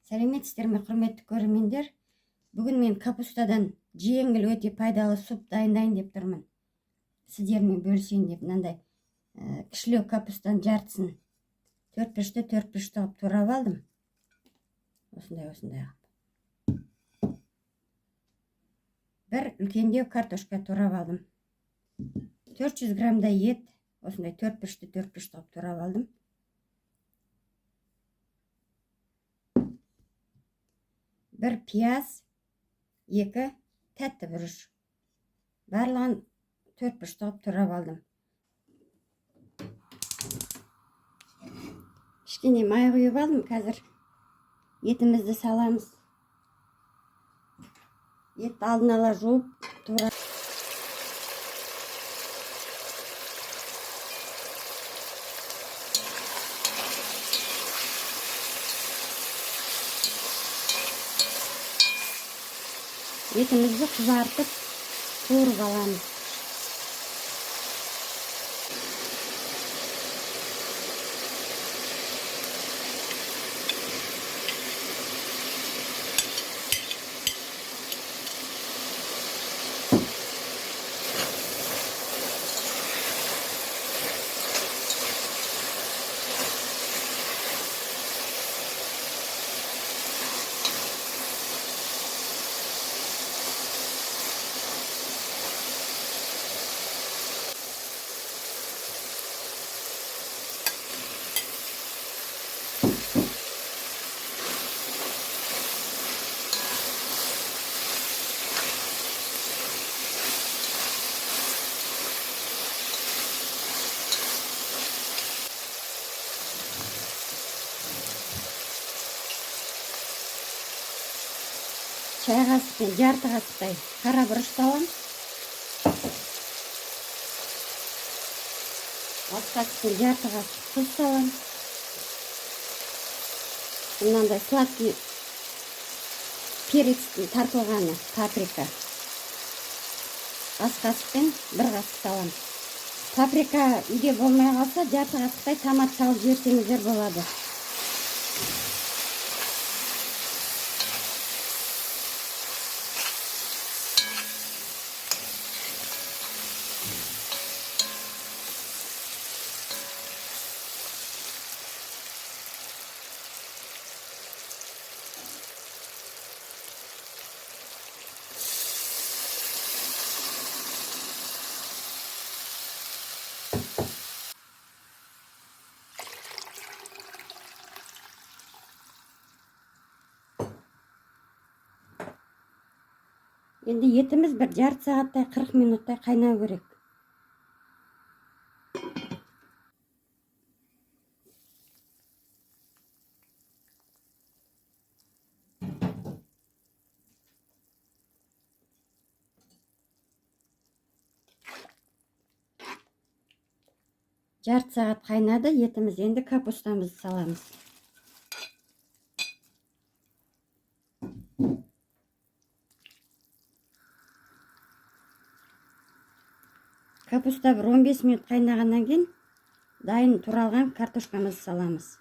Сәлеметсіздер ме, құрметті көрермендер? Бүгін мен капустадан жеңіл өте пайдалы суп дайындайын деп тұрмын. Сіздермен бөлісейін деп мынандай кішілеу капустаның жартысын 4-5-те 4-5 қылып турап алдым. Осындай. Бір үлкендеу картошка турап алдым. 400 граммдай ет, осындай 4-5-те 4-5 қылып турап алдым. Бір пияз, 2 тәтті бұрыш. Барлығын 4-5 қылып турап алдым. Кішкене май құйып алдым. Қазір етімізді саламыз. Ет алдын ала жуып турап. Етімізді қызартып туырып аламыз. Çay қасықпен жарты қасықтай қара бұрыш салам. Ас қасықпен жарты қасық тұз салам. Мынандай сладкий перецтің тартылғаны паприка. Ас қасықпен бір қасық салам. Паприка үйде болмай қалса, жарты қасықтай томат салып жіберсеңіздер болады. Енді етіміз бір жарты сағаттай 40 минуттай қайнау керек. Жарты сағат қайнады етіміз, енді капустамызды саламыз. Капуста бір 15 минут қайнағаннан кейін дайын туралған картошкамызды саламыз.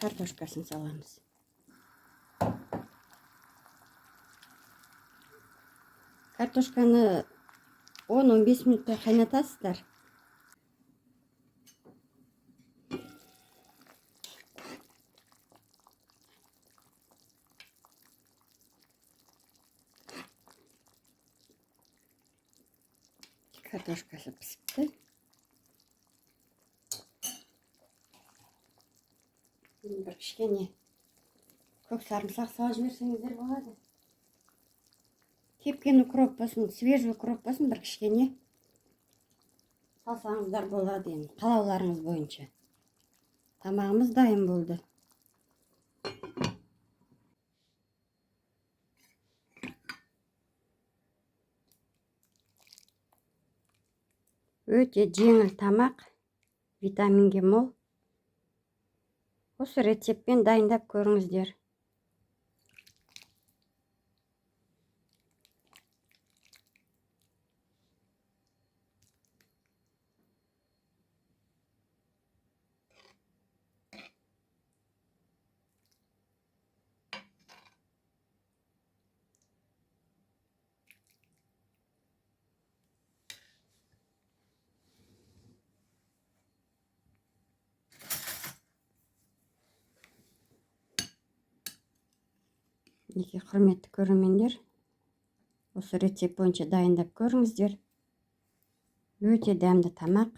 Картошкасын саламыз. Картошканы 10-15 минуттай қайнатасыздар. Картошкасы пісіпті. Бір кішкене көк сарымсақ салып жіберсеңіздер болады. Кепкен укроп болсын, свежий укроп болсын, бір кішкене салсаңыздар болады енді, қалауларыңыз бойынша. Тамағымыз дайын болды. Өте жеңіл тамақ, витаминге мол. Осы рецептпен дайындап көріңіздер. Неге құрметті көрермендер, осы рецепт бойынша дайындап көріңіздер. Өте дәмді тамақ.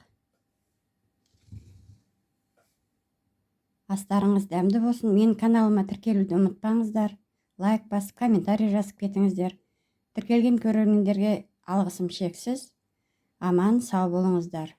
Астарыңыз дәмді болсын. Менің каналыма тіркелуді ұмытпаңыздар. Лайк басып, комментарий жазып кетіңіздер. Тіркелген көрермендерге алғысым шексіз. Аман, сау болыңыздар.